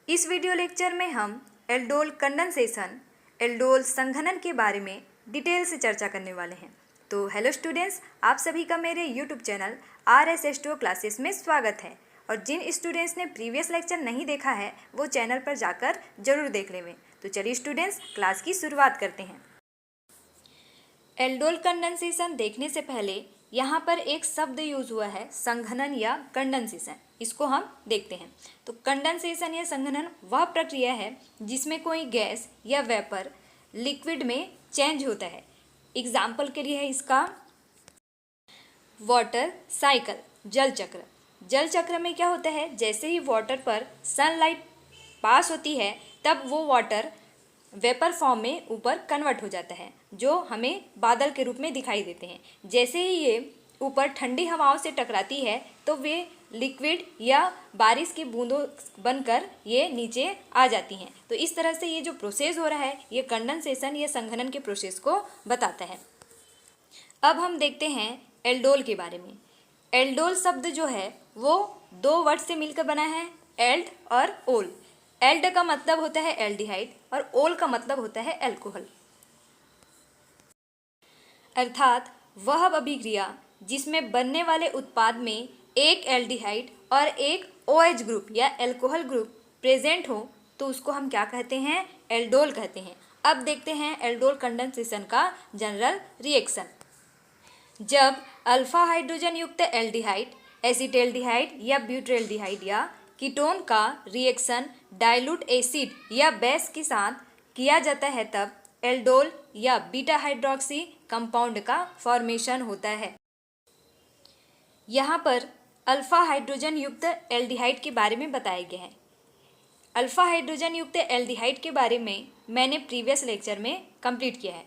इस video lecture में हम एल्डोल कंडेंसेशन, एल्डोल संघनन के बारे में डिटेल से चर्चा करने वाले हैं। तो हेलो स्टूडेंट्स, आप सभी का मेरे यूट्यूब चैनल RSH2 क्लासेस में स्वागत है। और जिन स्टूडेंट्स ने प्रीवियस लेक्चर नहीं देखा है वो चैनल पर जाकर जरूर देख लें। तो चलिए स्टूडेंट्स, क्लास की शुरुआत करते हैं। एल्डोल कंडेंसेशन देखने से पहले यहाँ पर एक शब्द यूज हुआ है, संघनन या कंडेंसेशन। इसको हम देखते हैं। तो कंडेंसेशन या संघनन वह प्रक्रिया है जिसमें कोई गैस या वेपर लिक्विड में चेंज होता है। एग्जाम्पल के लिए है इसका वाटर साइकिल, जल चक्र। जल चक्र में क्या होता है, जैसे ही वाटर पर सनलाइट पास होती है तब वो वाटर वेपर फॉर्म में ऊपर कन्वर्ट हो जाता है, जो हमें बादल के रूप में दिखाई देते हैं। जैसे ही ये ऊपर ठंडी हवाओं से टकराती है तो वे लिक्विड या बारिश की बूंदों बनकर ये नीचे आ जाती हैं। तो इस तरह से ये जो प्रोसेस हो रहा है ये कंडेंसेशन या संघनन के प्रोसेस को बताता है। अब हम देखते हैं एल्डोल के बारे में। एल्डोल शब्द जो है वो दो वर्ड से मिलकर बना है, एल्ड और ओल। एल्ड का मतलब होता है एल्डिहाइड और ओल का मतलब होता है अल्कोहल, अर्थात वह अभिक्रिया जिसमें बनने वाले उत्पाद में एक एल्डिहाइड और एक OH ग्रुप या अल्कोहल ग्रुप प्रेजेंट हो तो उसको हम क्या कहते हैं, एल्डोल कहते हैं। अब देखते हैं एल्डोल कंडेंसेशन का जनरल रिएक्शन। जब अल्फा हाइड्रोजन युक्त एल्डिहाइड, एसिटाल्डिहाइड या ब्यूटाल्डिहाइड या कीटोन का रिएक्शन डाइल्यूट एसिड या बेस के साथ किया जाता है तब एल्डोल या बीटा हाइड्रोक्सी कंपाउंड का फॉर्मेशन होता है। यहाँ पर अल्फा हाइड्रोजन युक्त एल्डिहाइड के बारे में बताया गया है। अल्फा हाइड्रोजन युक्त एल्डिहाइड के बारे में मैंने प्रीवियस लेक्चर में कंप्लीट किया है।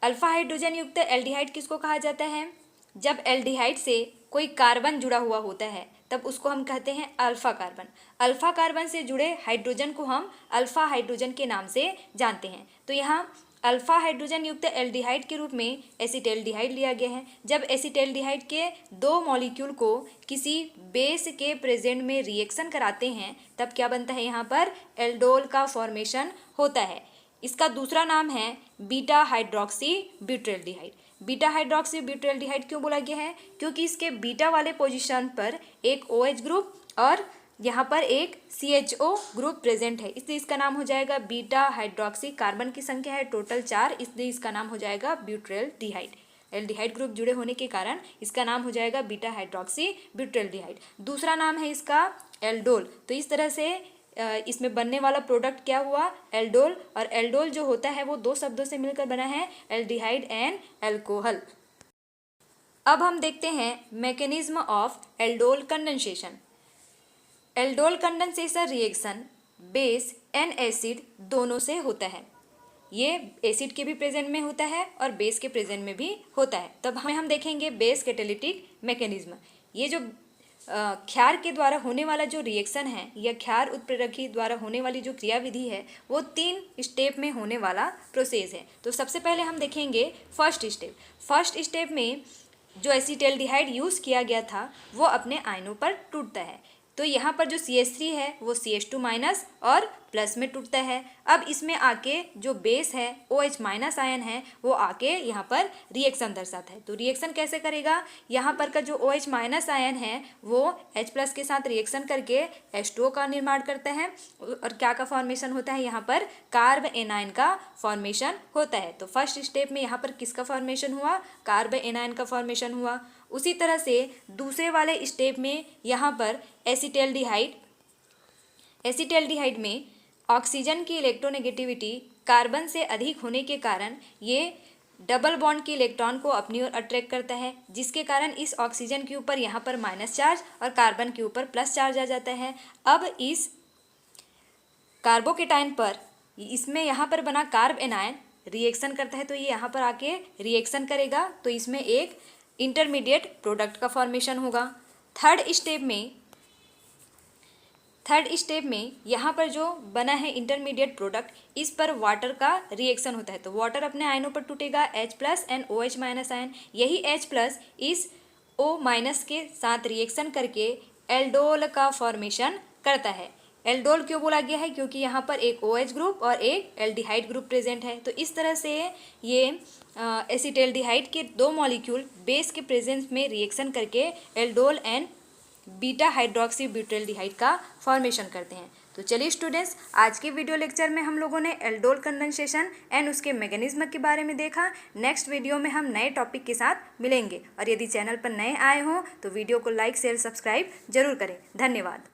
अल्फा हाइड्रोजन युक्त एल्डिहाइड किसको कहा जाता है, जब एल्डिहाइड से कोई कार्बन जुड़ा हुआ होता है तब उसको हम कहते हैं अल्फा कार्बन। अल्फा कार्बन से जुड़े हाइड्रोजन को हम अल्फा हाइड्रोजन के नाम से जानते हैं। तो यहाँ अल्फा हाइड्रोजन युक्त एल्डिहाइड के रूप में एसिटाल्डिहाइड लिया गया है। जब एसिटाल्डिहाइड के दो मॉलिक्यूल को किसी बेस के प्रेजेंट में रिएक्शन कराते हैं तब क्या बनता है, यहाँ पर एल्डोल का फॉर्मेशन होता है। इसका दूसरा नाम है बीटा हाइड्रोक्सी ब्यूटाल्डिहाइड। बीटा हाइड्रोक्सी ब्यूटाल्डिहाइड क्यों बोला गया है, क्योंकि इसके बीटा वाले पोजीशन पर एक OH ग्रुप और यहाँ पर एक CHO ग्रुप प्रेजेंट है, इसलिए इसका नाम हो जाएगा बीटा हाइड्रोक्सी। कार्बन की संख्या है टोटल 4, इसलिए इसका नाम हो जाएगा ब्यूटाल्डिहाइड। एल्डिहाइड ग्रुप जुड़े होने के कारण इसका नाम हो जाएगा बीटा हाइड्रोक्सी ब्यूटाल्डिहाइड। दूसरा नाम है इसका एल्डोल। तो इस तरह से इसमें बनने वाला प्रोडक्ट क्या हुआ, एल्डोल। और एल्डोल जो होता है वो दो शब्दों से मिलकर बना है, एल्डिहाइड एंड अल्कोहल। अब हम देखते हैं mechanism of aldol condensation. Aldol condensation reaction base and acid दोनों से होता है। ये एसिड के भी प्रेजेंट में होता है और बेस के प्रेजेंट में भी होता है। तब हम देखेंगे बेस कैटालिटिक मैकेनिज्म। ये जो क्षार के द्वारा होने वाला जो रिएक्शन है या क्षार उत्प्रेरकी द्वारा होने वाली जो क्रियाविधि है वो 3 स्टेप में होने वाला प्रोसेस है। तो सबसे पहले हम देखेंगे फर्स्ट स्टेप। फर्स्ट स्टेप में जो एसिटाल्डिहाइड यूज़ किया गया था वो अपने आयनों पर टूटता है। तो यहाँ पर जो CH3 है वो CH2 माइनस और प्लस में टूटता है। अब इसमें आके जो बेस है OH माइनस आयन है वो आके यहाँ पर रिएक्शन दर्शाता है। तो रिएक्शन कैसे करेगा, यहाँ पर का जो OH माइनस आयन है वो H प्लस के साथ रिएक्शन करके H2O का निर्माण करता है और क्या का फॉर्मेशन होता है, यहाँ पर कार्ब एनायन का फॉर्मेशन होता है। तो फर्स्ट स्टेप में यहाँ पर किसका फॉर्मेशन हुआ, कार्ब एनायन का फॉर्मेशन हुआ। उसी तरह से दूसरे वाले स्टेप में यहाँ पर एसिटाल्डिहाइड में ऑक्सीजन की इलेक्ट्रोनेगेटिविटी कार्बन से अधिक होने के कारण ये डबल बॉन्ड के इलेक्ट्रॉन को अपनी ओर अट्रैक्ट करता है, जिसके कारण इस ऑक्सीजन के ऊपर यहाँ पर माइनस चार्ज और कार्बन के ऊपर प्लस चार्ज आ जाता है। अब इस कार्बोकेटाइन पर इसमें यहाँ पर बना कार्ब एनायन रिएक्शन करता है, तो ये यहाँ पर आके रिएक्शन करेगा तो इसमें एक इंटरमीडिएट प्रोडक्ट का फॉर्मेशन होगा। थर्ड स्टेप में यहाँ पर जो बना है इंटरमीडिएट प्रोडक्ट, इस पर वाटर का रिएक्शन होता है। तो वाटर अपने आयनों पर टूटेगा, H plus and OH minus ion. यही H प्लस इस O माइनस के साथ रिएक्शन करके एल्डोल का फॉर्मेशन करता है। एल्डोल क्यों बोला गया है? क्योंकि यहाँ पर एक OH ग्रुप और एक एल्डिहाइड ग्रुप प्रेजेंट है। तो इस तरह से ये एसिटाल्डिहाइड के दो मॉलिक्यूल बेस के प्रेजेंस में रिएक्शन करके एल्डोल एंड बीटा हाइड्रोक्सी ब्यूटाल्डिहाइड का फॉर्मेशन करते हैं। तो चलिए स्टूडेंट्स, आज के वीडियो लेक्चर में हम लोगों ने एल्डोल कंडेंसेशन एंड उसके मैकेनिज्म के बारे में देखा। नेक्स्ट वीडियो में हम नए टॉपिक के साथ मिलेंगे, और यदि चैनल पर नए आए हों तो वीडियो को लाइक शेयर सब्सक्राइब जरूर करें। धन्यवाद।